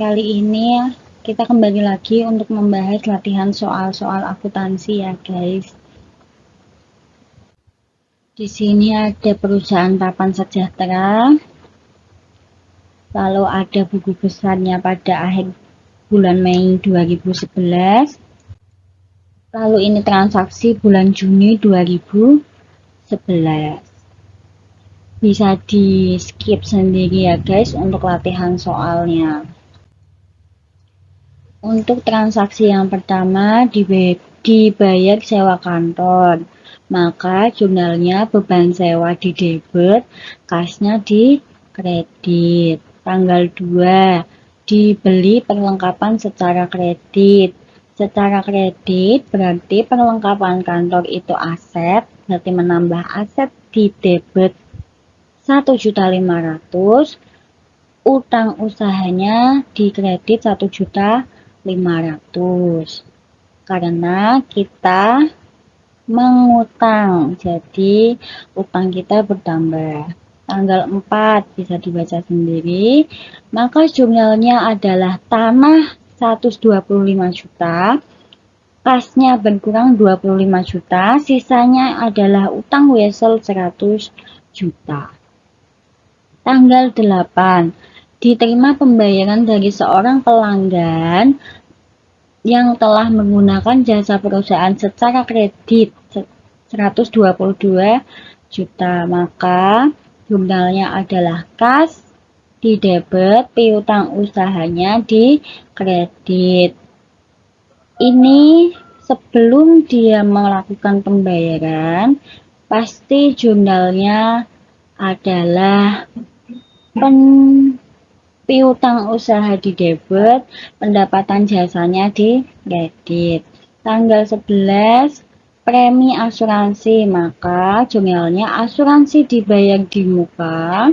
Kali ini kita kembali lagi untuk membahas latihan soal-soal akuntansi ya guys. Di sini ada perusahaan Papan Sejahtera, lalu ada buku besarnya pada akhir bulan Mei 2011, lalu ini transaksi bulan Juni 2011. Bisa di skip sendiri ya guys untuk latihan soalnya. Untuk transaksi yang pertama dibayar sewa kantor, maka jurnalnya beban sewa di debit, kasnya di kredit. Tanggal 2, dibeli perlengkapan secara kredit. Secara kredit berarti perlengkapan kantor itu aset, berarti menambah aset di debit 1.500.000, utang usahanya di kredit 1.500.000 karena kita mengutang, jadi utang kita bertambah. Tanggal 4 bisa dibaca sendiri, maka jurnalnya adalah tanah 125 juta, kasnya berkurang 25 juta, sisanya adalah utang wesel 100 juta. Tanggal 8, diterima pembayaran dari seorang pelanggan yang telah menggunakan jasa perusahaan secara kredit 122 juta, maka jurnalnya adalah kas di debit, piutang usahanya di kredit. Ini sebelum dia melakukan pembayaran, pasti jurnalnya adalah piutang usaha di debit, pendapatan jasanya di kredit. Tanggal 11, premi asuransi, maka jurnalnya asuransi dibayar di muka,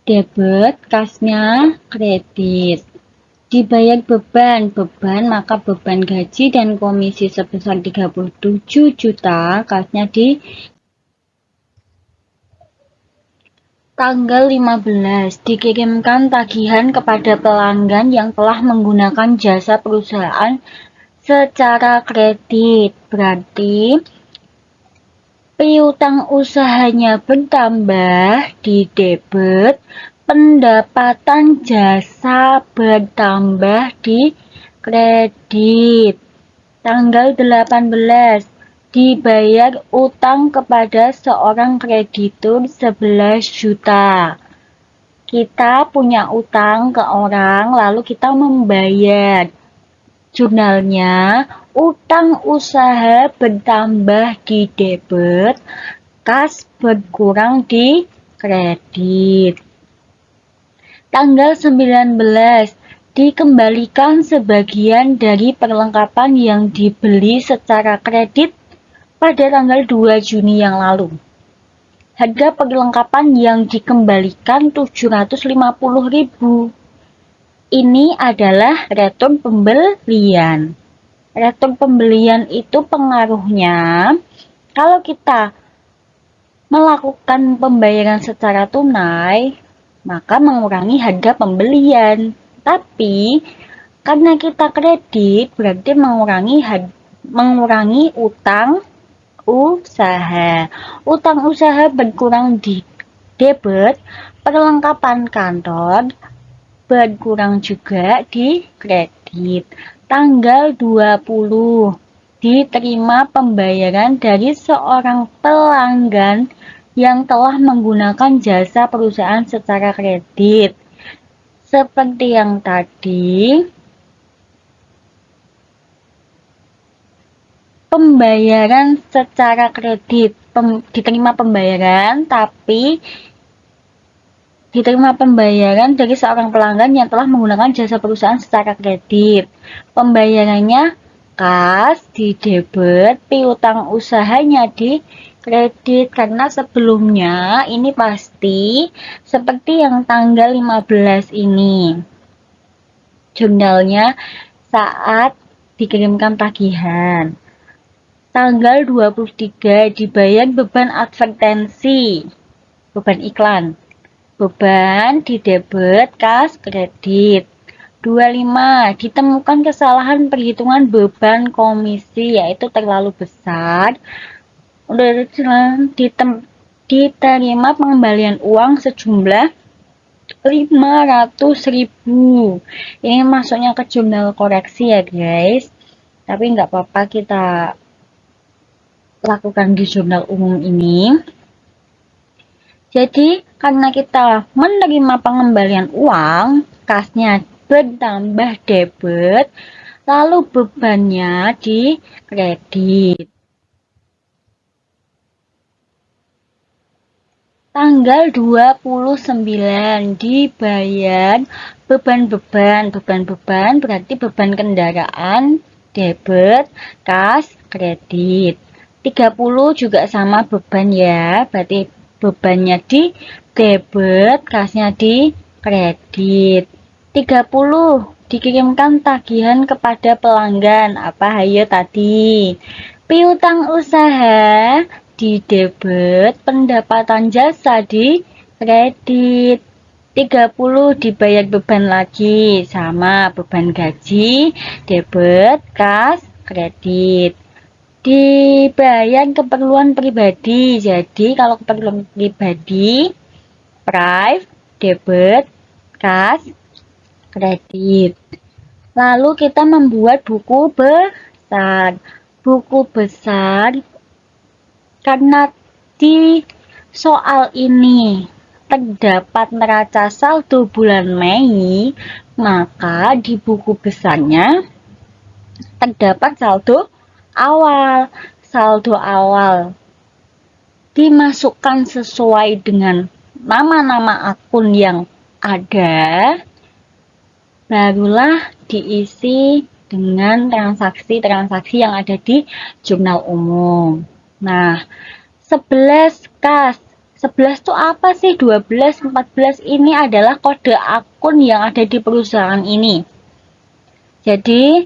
debit, kasnya kredit. Dibayar beban, maka beban gaji dan komisi sebesar 37 juta, kasnya di Tanggal 15, dikirimkan tagihan kepada pelanggan yang telah menggunakan jasa perusahaan secara kredit. Berarti piutang usahanya bertambah di debit, pendapatan jasa bertambah di kredit. Tanggal 18, dibayar utang kepada seorang kreditur 11 juta. Kita punya utang ke orang, lalu kita membayar. Jurnalnya, utang usaha bertambah di debit, kas berkurang di kredit. Tanggal 19, dikembalikan sebagian dari perlengkapan yang dibeli secara kredit pada tanggal 2 Juni yang lalu. Harga perlengkapan yang dikembalikan 750.000. Ini adalah return pembelian. Return pembelian itu pengaruhnya kalau kita melakukan pembayaran secara tunai, maka mengurangi harga pembelian. Tapi karena kita kredit, berarti mengurangi utang usaha. Utang usaha berkurang di debit, perlengkapan kantor berkurang juga di kredit. Tanggal 20, diterima pembayaran dari seorang pelanggan yang telah menggunakan jasa perusahaan secara kredit. Seperti yang tadi, pembayaran secara kredit, diterima pembayaran, tapi diterima pembayaran dari seorang pelanggan yang telah menggunakan jasa perusahaan secara kredit. Pembayarannya kas di debit, piutang usahanya di kredit, karena sebelumnya ini pasti seperti yang tanggal 15 ini. Jurnalnya saat dikirimkan tagihan. Tanggal 23, dibayar beban advertensi, beban iklan. beban di debit, kas, kredit. 25. Ditemukan kesalahan perhitungan beban komisi, yaitu terlalu besar. Diterima pengembalian uang sejumlah 500.000. Ini masuknya ke jurnal koreksi ya guys, tapi nggak apa-apa kita lakukan di jurnal umum ini. Jadi karena kita menerima pengembalian uang, kasnya bertambah debit, lalu bebannya di kredit. Tanggal 29 dibayar beban-beban. Beban-beban berarti beban kendaraan, debit, kas, kredit. 30 juga sama beban ya, berarti bebannya di debit, kasnya di kredit. 30 dikirimkan tagihan kepada pelanggan. Apa hayo tadi? Piutang usaha di debit, pendapatan jasa di kredit. 30 dibayar beban lagi, sama beban gaji, debit, kas, kredit. Dibayar keperluan pribadi, jadi kalau keperluan pribadi, prive, debit, kas, kredit. Lalu kita membuat buku besar. Buku besar karena di soal ini terdapat neraca saldo bulan Mei, maka di buku besarnya terdapat saldo awal. Saldo awal dimasukkan sesuai dengan nama-nama akun yang ada, barulah diisi dengan transaksi-transaksi yang ada di jurnal umum. Nah, 11 kas. 11 itu apa sih? 12, 14 ini adalah kode akun yang ada di perusahaan ini. Jadi,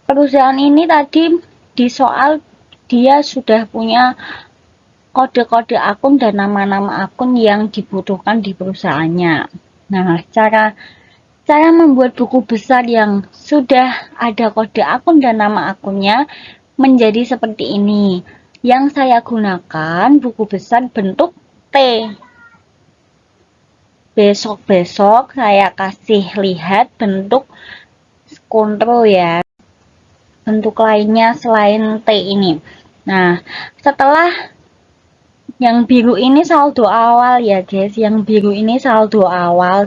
perusahaan ini tadi di soal dia sudah punya kode-kode akun dan nama-nama akun yang dibutuhkan di perusahaannya. Nah, cara membuat buku besar yang sudah ada kode akun dan nama akunnya menjadi seperti ini. Yang saya gunakan buku besar bentuk T. Besok-besok saya kasih lihat bentuk kontrol ya. Bentuk lainnya selain T ini. Nah, setelah yang biru ini saldo awal ya guys. Yang biru ini saldo awal.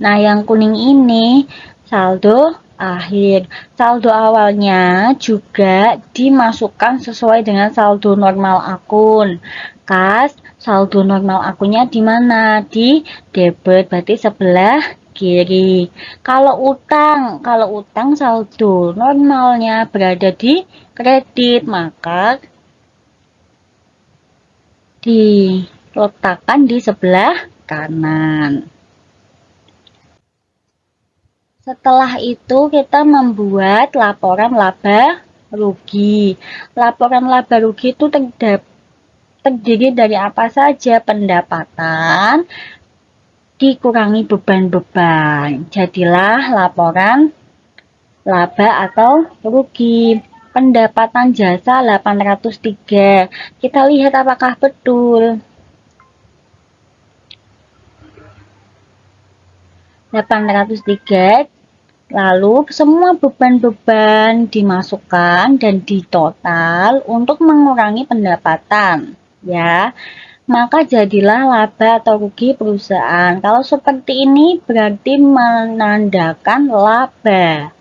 Nah, yang kuning ini saldo akhir. Saldo awalnya juga dimasukkan sesuai dengan saldo normal akun. Kas, saldo normal akunnya di mana? Di debit, berarti sebelah kiri. Kalau utang saldo normalnya berada di kredit, maka diletakkan di sebelah kanan. Setelah itu kita membuat laporan laba rugi. Laporan laba rugi itu terdiri dari apa saja? Pendapatan dikurangi beban-beban. Jadilah laporan laba atau rugi. Pendapatan jasa 803. Kita lihat apakah betul. 803. Lalu semua beban-beban dimasukkan dan ditotal untuk mengurangi pendapatan, ya. Maka jadilah laba atau rugi perusahaan. Kalau seperti ini berarti menandakan laba.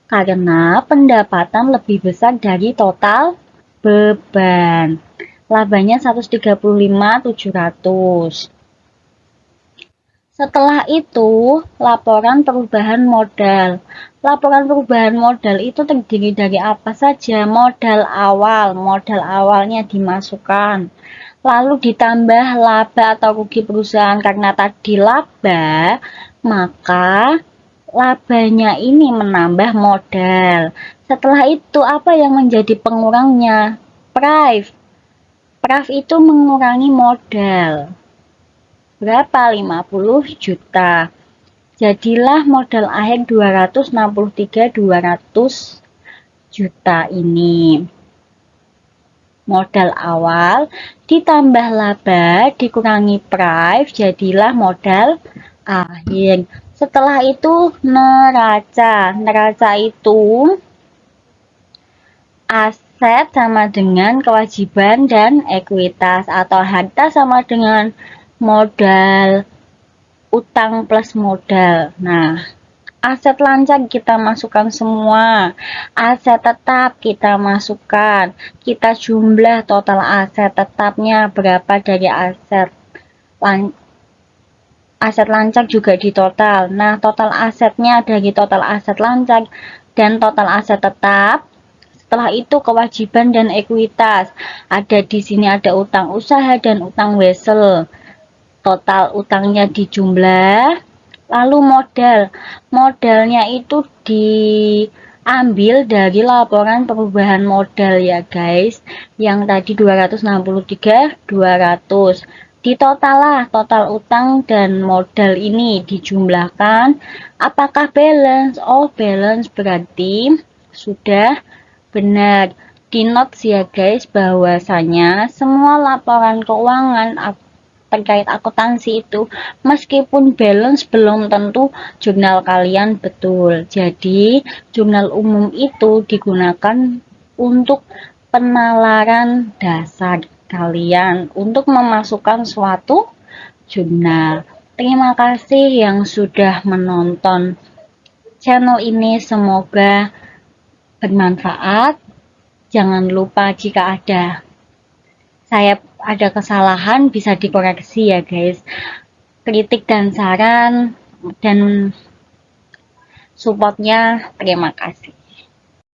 Karena pendapatan lebih besar dari total beban. Labanya 135.700. Setelah itu, laporan perubahan modal. Laporan perubahan modal itu terdiri dari apa saja? Modal awal. Modal awalnya dimasukkan. Lalu ditambah laba atau rugi perusahaan. Karena tadi laba, maka labanya ini menambah modal. Setelah itu, apa yang menjadi pengurangnya? Prive. Prive itu mengurangi modal. berapa? 50 juta. Jadilah modal akhir 200 juta ini. Modal awal ditambah laba dikurangi price, jadilah modal akhir. Setelah itu neraca. Neraca itu aset sama dengan kewajiban dan ekuitas, atau harta sama dengan modal utang plus modal. Nah, aset lancar kita masukkan semua, aset tetap kita masukkan, kita jumlah total aset tetapnya berapa dari aset lancar juga di total. Nah, total asetnya dari total aset lancar dan total aset tetap. Setelah itu kewajiban dan ekuitas. Ada di sini ada utang usaha dan utang wesel. Total utangnya dijumlah. Lalu modal. Modalnya itu diambil dari laporan perubahan modal ya guys. Yang tadi 263, 200. Di total lah, total utang dan modal ini dijumlahkan. Apakah balance? Oh, balance berarti sudah benar. Di notes ya guys, bahwasanya semua laporan keuangan terkait akuntansi itu meskipun balance belum tentu jurnal kalian betul. Jadi jurnal umum itu digunakan untuk penalaran dasar kalian untuk memasukkan suatu jurnal. Terima kasih yang sudah menonton channel ini, semoga bermanfaat. Jangan lupa jika saya ada kesalahan bisa dikoreksi ya guys. Kritik dan saran dan supportnya terima kasih.